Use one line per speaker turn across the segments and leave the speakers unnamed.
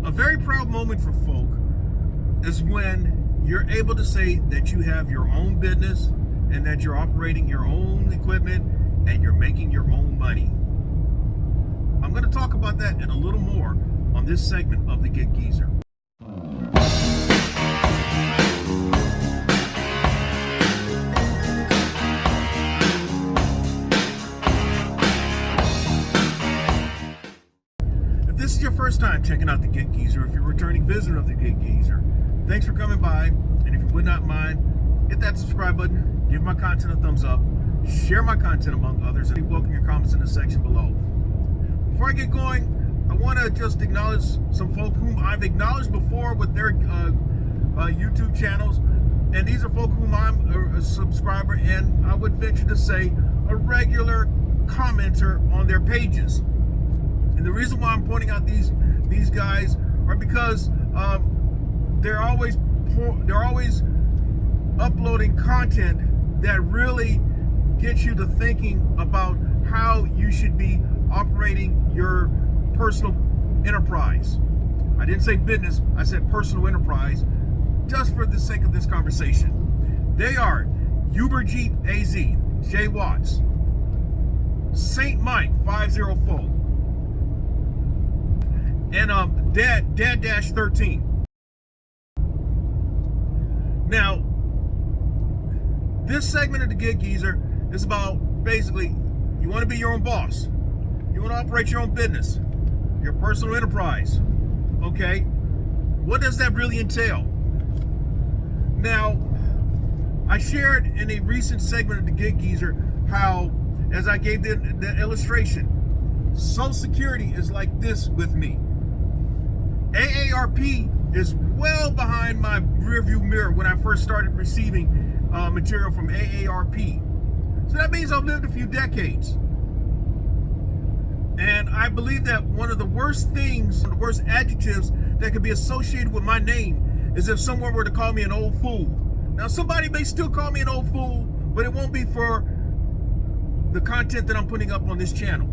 A very proud moment for folk is when you're able to say that you have your own business and that you're operating your own equipment and you're making your own money. I'm going to talk about that and a little more on this segment of the Get Geezer. If this is your first time checking out the Get Geezer, if you're a returning visitor of the Get Geezer, thanks for coming by. And if you would not mind, hit that subscribe button, give my content a thumbs up, share my content among others, and welcome your comments in the section below. Before I get going, I want to just acknowledge some folk whom I've acknowledged before with their YouTube channels. And these are folk whom I'm a subscriber and I would venture to say a regular commenter on their pages. And the reason why I'm pointing out these guys are because they're always uploading content that really gets you to thinking about how you should be operating your personal enterprise. I didn't say business, I said personal enterprise, just for the sake of this conversation. They are Uberjeep AZ, Jay Watts, Saint Mike 504, and Dad-13. Now, this segment of the Get Geezer is about basically, you want to be your own boss. You want to operate your own business, your personal enterprise. Okay? What does that really entail? Now, I shared in a recent segment of the Get Geezer how, as I gave the illustration, Social Security is like this with me. AARP is well behind my rearview mirror when I first started receiving material from AARP. So that means I've lived a few decades. And I believe that one of the worst things, the worst adjectives that could be associated with my name is if someone were to call me an old fool. Now, somebody may still call me an old fool, but it won't be for the content that I'm putting up on this channel.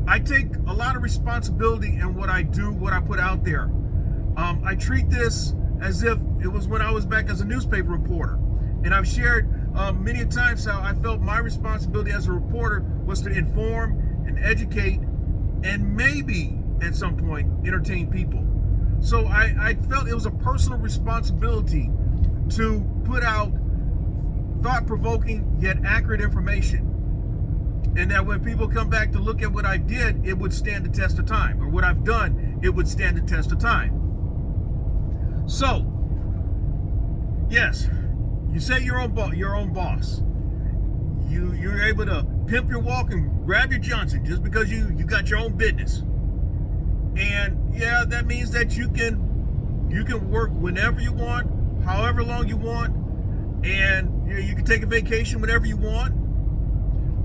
I take a lot of responsibility in what I do, what I put out there. I treat this as if it was when I was back as a newspaper reporter. And I've shared many times how I felt my responsibility as a reporter was to inform and educate and maybe at some point entertain people. So I felt it was a personal responsibility to put out thought-provoking yet accurate information. And that when people come back to look at what I did, it would stand the test of time. Or what I've done, it would stand the test of time. So, yes, you say your own boss. You're able to pimp your walk and grab your Johnson just because you got your own business. And yeah, that means that you can work whenever you want, however long you want, and you can take a vacation whenever you want.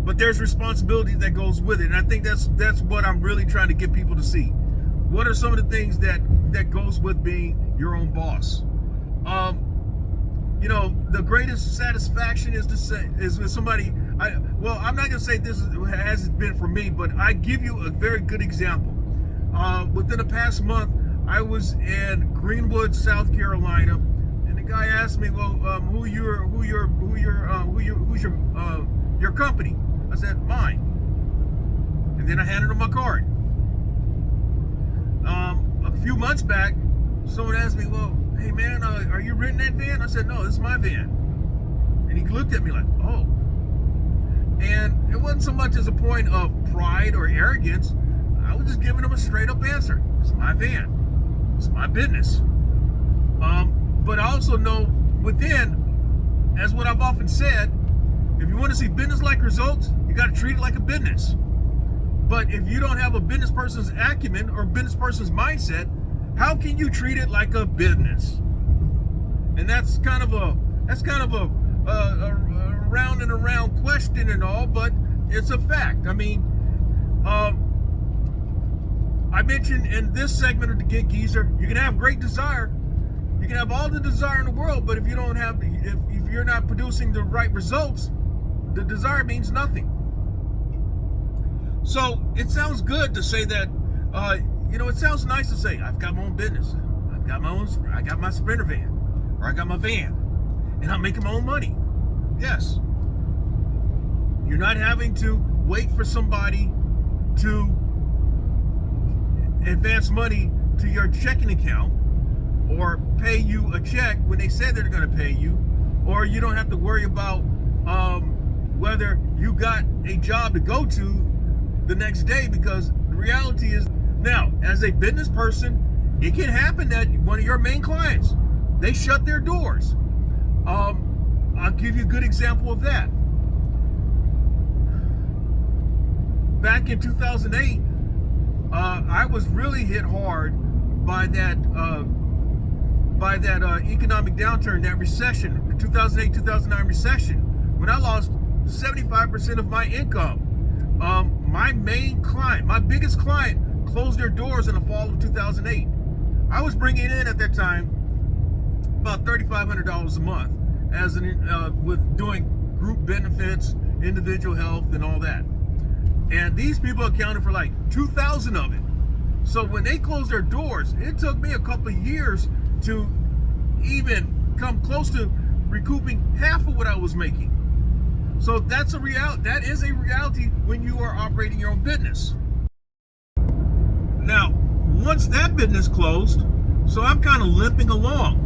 But there's responsibility that goes with it. And I think that's what I'm really trying to get people to see. What are some of the things that goes with being your own boss? The greatest satisfaction is when somebody, I'm not going to say this has been for me, but I give you a very good example. Within the past month, I was in Greenwood, South Carolina, and the guy asked me, well, who's your company? I said, mine. And then I handed him my card. A few months back, someone asked me, well, hey man, are you renting that van? I said, no, this is my van. And he looked at me like, oh. And it wasn't so much as a point of pride or arrogance. I was just giving him a straight up answer. It's my van. It's my business. But I also know within, as what I've often said, if you want to see business-like results, you got to treat it like a business. But if you don't have a business person's acumen or business person's mindset, how can you treat it like a business? And that's kind of a round and around question and all, but it's a fact. I mean, I mentioned in this segment of the Get Geezer, you can have great desire. You can have all the desire in the world, but if you don't have, if you're not producing the right results, the desire means nothing. So it sounds good to say that it sounds nice to say, I've got my own business. I got my Sprinter van, or I got my van, and I'm making my own money. Yes. You're not having to wait for somebody to advance money to your checking account or pay you a check when they said they're going to pay you, or you don't have to worry about whether you got a job to go to the next day, because the reality is, now, as a business person, it can happen that one of your main clients, they shut their doors. I'll give you a good example of that. Back in 2008, I was really hit hard by that economic downturn, that recession, the 2008-2009 recession, when I lost 75% of my income. My main client, my biggest client, closed their doors in the fall of 2008. I was bringing in at that time about $3,500 a month with doing group benefits, individual health, and all that. And these people accounted for like 2,000 of it. So when they closed their doors, it took me a couple of years to even come close to recouping half of what I was making. So that is a reality when you are operating your own business. Now, once that business closed, so I'm kind of limping along.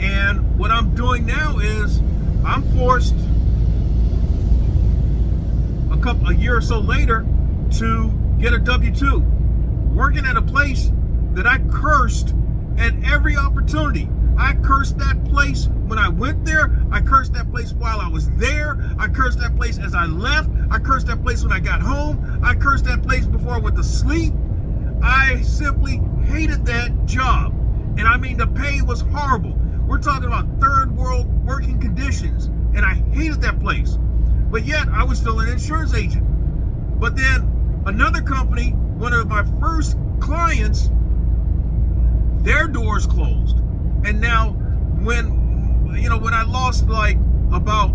And what I'm doing now is I'm forced a year or so later to get a W-2, working at a place that I cursed at every opportunity. I cursed that place when I went there. I cursed that place while I was there. I cursed that place as I left. I cursed that place when I got home. I cursed that place before I went to sleep. I simply hated that job. And I mean, the pay was horrible. We're talking about third world working conditions, and I hated that place. But yet, I was still an insurance agent. But then another company, one of my first clients, their doors closed. And now when I lost like about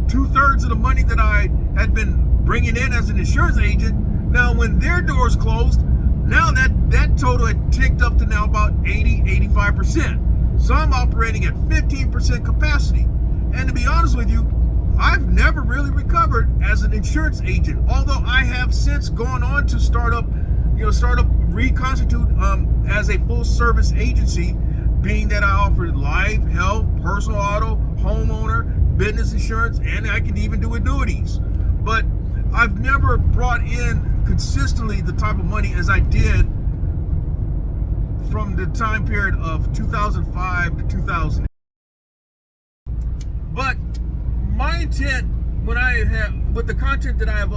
2/3 of the money that I had been bringing in as an insurance agent, now when their doors closed, now that total had ticked up to now about 80-85%. So I'm operating at 15% capacity. And to be honest with you, I've never really recovered as an insurance agent, although I have since gone on to reconstitute as a full service agency, being that I offer life, health, personal auto, homeowner, business insurance, and I can even do annuities. But I've never brought in consistently the type of money as I did from the time period of 2005 to 2000. But my intent with the content that I've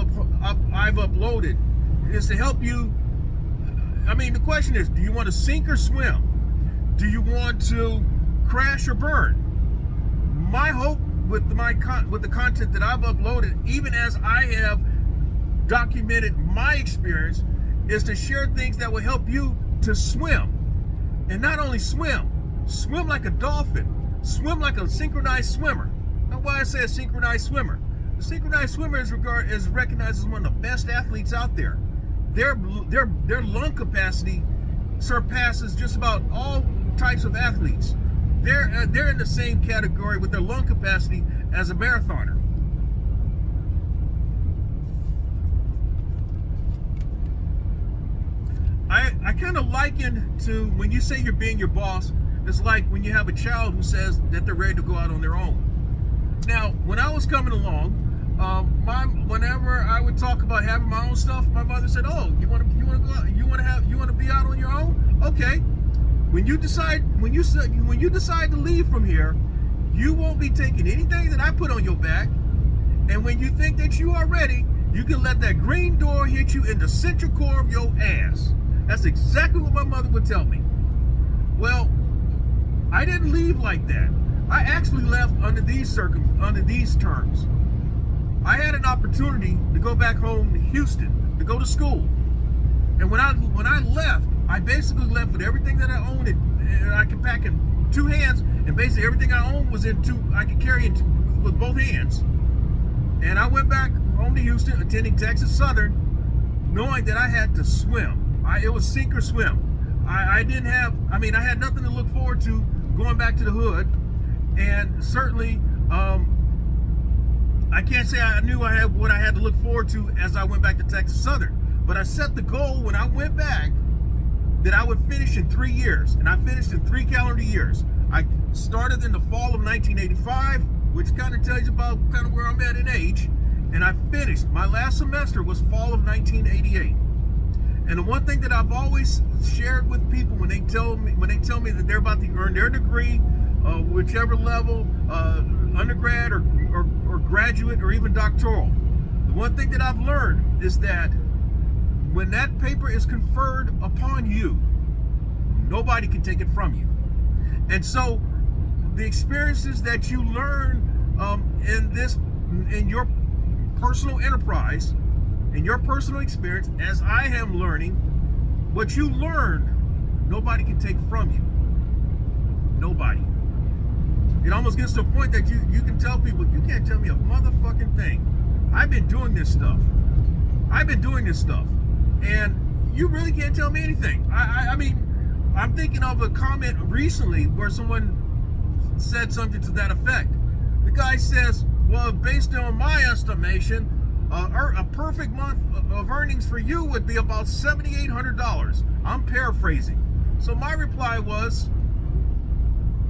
uploaded is to help you. I mean, the question is, do you want to sink or swim? Do you want to crash or burn? My hope with the content that I've uploaded, even as I have documented my experience, is to share things that will help you to swim. And not only swim like a dolphin, swim like a synchronized swimmer. Now, why I say a synchronized swimmer? The synchronized swimmer is recognized as one of the best athletes out there. Their lung capacity surpasses just about all types of athletes. They're in the same category with their lung capacity as a marathoner. I kind of liken to when you say you're being your boss, it's like when you have a child who says that they're ready to go out on their own. Now, when I was coming along, whenever I would talk about having my own stuff, my mother said, "Oh, you want to go out? You want to be out on your own? Okay. When you decide to leave from here, you won't be taking anything that I put on your back. And when you think that you are ready, you can let that green door hit you in the central core of your ass." That's exactly what my mother would tell me. Well, I didn't leave like that. I actually left under these terms. I had an opportunity to go back home to Houston to go to school. And when I left, I basically left with everything that I owned, and I could pack in two hands, and basically everything I owned was I could carry with both hands. And I went back home to Houston, attending Texas Southern, knowing that I had to swim. It was sink or swim. I didn't have, I mean, I had nothing to look forward to going back to the hood. And certainly, I can't say I knew I had what I had to look forward to as I went back to Texas Southern. But I set the goal when I went back that I would finish in 3 years. And I finished in 3 calendar years. I started in the fall of 1985, which kind of tells you about kind of where I'm at in age. And I finished, my last semester was fall of 1988. And the one thing that I've always shared with people when they tell me that they're about to earn their degree, whichever level, undergrad or graduate or even doctoral, the one thing that I've learned is that when that paper is conferred upon you, nobody can take it from you. And so the experiences that you learn in your personal enterprise, in your personal experience, as I am learning, what you learn, nobody can take from you. Nobody. It almost gets to a point that you can tell people, you can't tell me a motherfucking thing. I've been doing this stuff. And you really can't tell me anything. I mean, I'm thinking of a comment recently where someone said something to that effect. The guy says, well, based on my estimation, a perfect month of earnings for you would be about $7,800. I'm paraphrasing. So my reply was,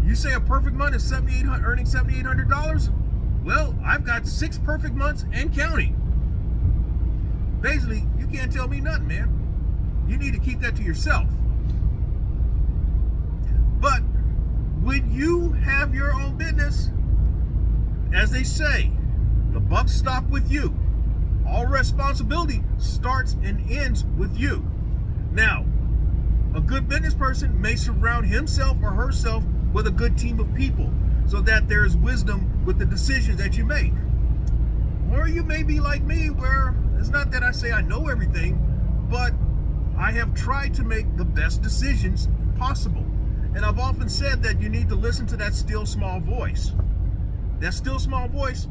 you say a perfect month is earning $7,800? Well, I've got 6 perfect months and counting. Basically, you can't tell me nothing, man. You need to keep that to yourself. But when you have your own business, as they say, the buck stops with you. All responsibility starts and ends with you. Now, a good business person may surround himself or herself with a good team of people so that there's wisdom with the decisions that you make. Or you may be like me, where it's not that I say I know everything, but I have tried to make the best decisions possible. And I've often said that you need to listen to that still small voice. That still small voice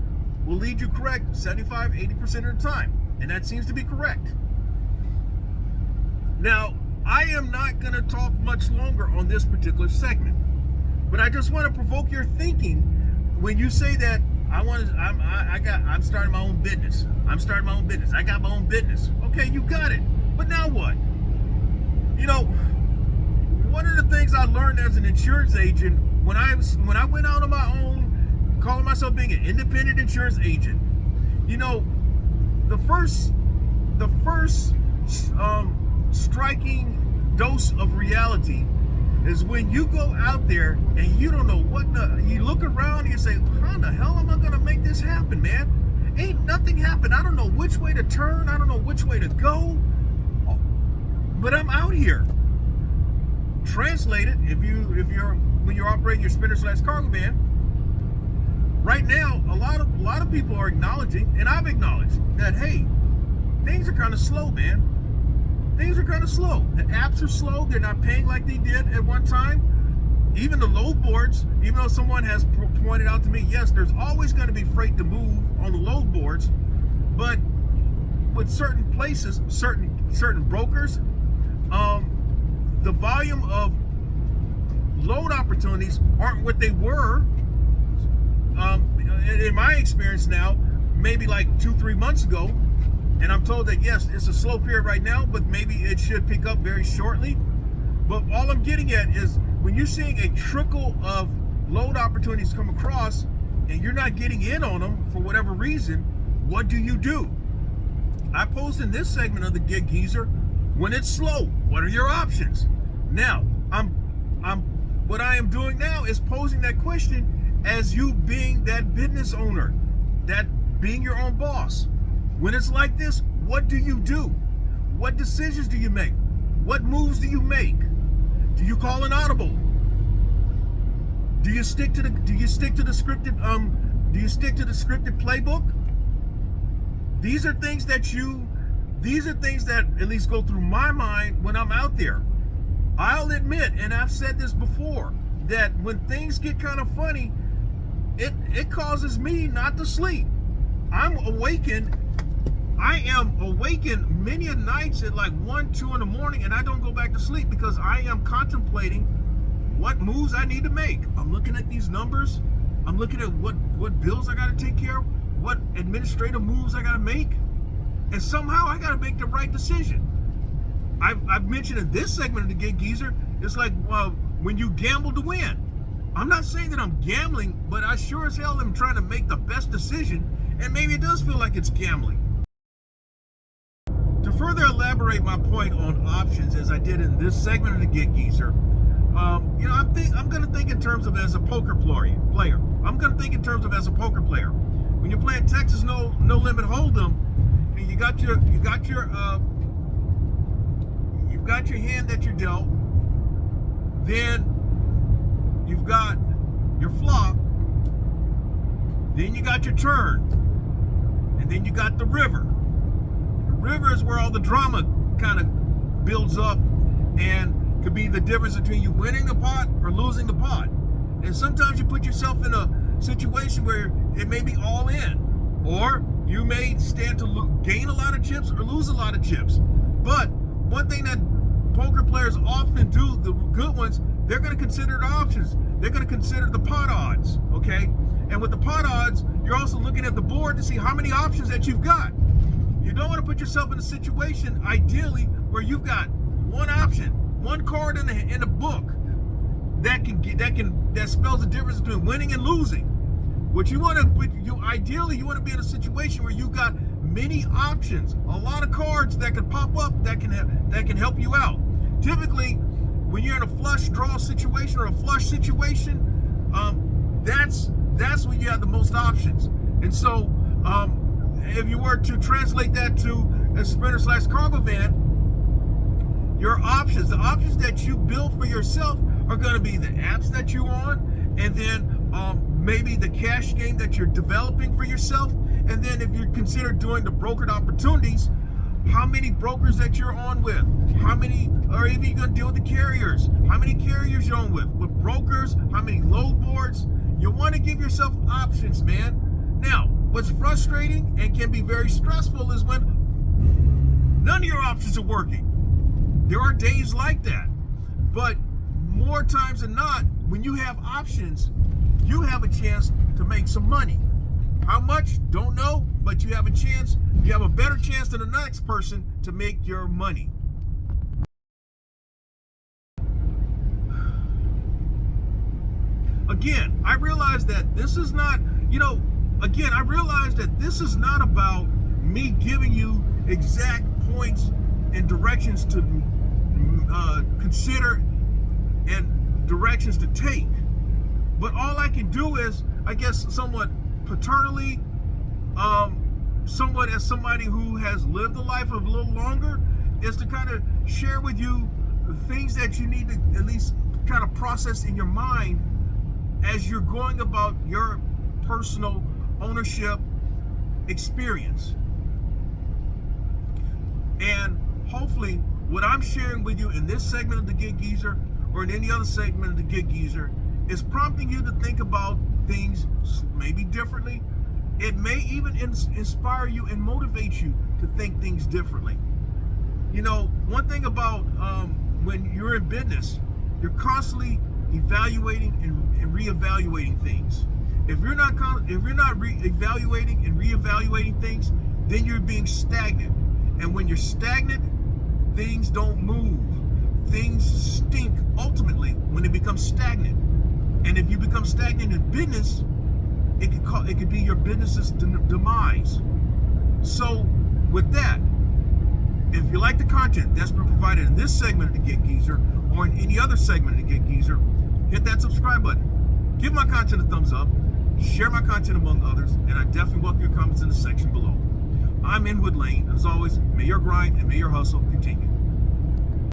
will lead you correct 75-80% of the time. And that seems to be correct. Now, I am not going to talk much longer on this particular segment, but I just want to provoke your thinking when you say that I'm starting my own business. I got my own business. Okay, you got it. But now what? You know, one of the things I learned as an insurance agent when I went out on my own, calling myself being an independent insurance agent, you know, the first striking dose of reality is when you go out there and you don't know you look around and you say, how the hell am I gonna make this happen, man? Ain't nothing happened. I don't know which way to turn. I don't know which way to go. But I'm out here. Translate it, when you're operating your spinner/cargo van, right now, a lot of people are acknowledging, and I've acknowledged that, hey, things are kind of slow, man. Things are kind of slow. The apps are slow. They're not paying like they did at one time. Even the load boards, even though someone has pointed out to me, yes, there's always going to be freight to move on the load boards, but with certain places, certain brokers, the volume of load opportunities aren't what they were. In my experience now, maybe like 2-3 months ago, and I'm told that yes, it's a slow period right now, but maybe it should pick up very shortly. But all I'm getting at is when you're seeing a trickle of load opportunities come across and you're not getting in on them for whatever reason, what do? I posed in this segment of the Gig Geezer, when it's slow, what are your options? Now, what I am doing now is posing that question as you being that business owner, that being your own boss. When it's like this, what do you do? What decisions do you make? What moves do you make? Do you call an audible? Do you stick to the scripted playbook? These are things that at least go through my mind when I'm out there. I'll admit, and I've said this before, that when things get kind of funny, it causes me not to sleep. I am awakened many a nights at like 1, 2 in the morning, and I don't go back to sleep because I am contemplating what moves I need to make. I'm looking at these numbers. I'm looking at what bills I got to take care of, what administrative moves I got to make, and somehow I got to make the right decision. I've mentioned in this segment of the Gig Geezer, it's like, well, when you gamble to win. I'm not saying that I'm gambling, but I sure as hell am trying to make the best decision, and maybe it does feel like it's gambling. To further elaborate my point on options, as I did in this segment of the Gig Geezer, I'm going to think in terms of as a poker player. I'm going to think in terms of as a poker player. When you're playing Texas No Limit Hold'em, and you've got your hand that you're dealt, then you've got your flop, then you got your turn, and then you got the river. The river is where all the drama kind of builds up and could be the difference between you winning the pot or losing the pot. And sometimes you put yourself in a situation where it may be all in, or you may stand to gain a lot of chips or lose a lot of chips. But one thing that poker players often do, the good ones, they're going to consider the options. They're going to consider the pot odds, okay? And with the pot odds, you're also looking at the board to see how many options that you've got. You don't want to put yourself in a situation, ideally, where you've got one option, one card in the book that spells the difference between winning and losing. Ideally you want to be in a situation where you've got many options, a lot of cards that can pop up that can help you out. Typically, when you're in a flush draw situation or a flush situation, that's when you have the most options. And so, if you were to translate that to a sprinter/cargo van, your options, the options that you build for yourself, are going to be the apps that you're on, and then maybe the cash game that you're developing for yourself. And then if you consider doing the brokered opportunities, how many brokers that you're on with, how many, or even you're going to deal with the carriers, how many carriers you're on with brokers, how many load boards. You want to give yourself options, man. Now, what's frustrating and can be very stressful is when none of your options are working. There are days like that, but more times than not, when you have options, you have a chance to make some money. How much? Don't know, but you have a chance. You have a better chance than the next person to make your money. Again, I realize that this is not, I realize that this is not about me giving you exact points and directions to consider and directions to take. But all I can do is, I guess, somewhat paternally, somewhat as somebody who has lived a life a little longer, is to kind of share with you the things that you need to at least kind of process in your mind as you're going about your personal ownership experience. And hopefully what I'm sharing with you in this segment of the Gig Geezer, or in any other segment of the Gig Geezer, is prompting you to think about things maybe differently. It may even inspire you and motivate you to think things differently. One thing about when you're in business, you're constantly evaluating and reevaluating things. If you're not evaluating and reevaluating things, then you're being stagnant. And when you're stagnant, things don't move. Things stink ultimately when they become stagnant. And if you become stagnant in business, it could be your business's demise. So with that, if you like the content that's been provided in this segment of the Gig Geezer, or in any other segment of the Gig Geezer, hit that subscribe button. Give my content a thumbs up. Share my content among others, and I definitely welcome your comments in the section below. I'm Inwood Lane. As always, may your grind and may your hustle continue.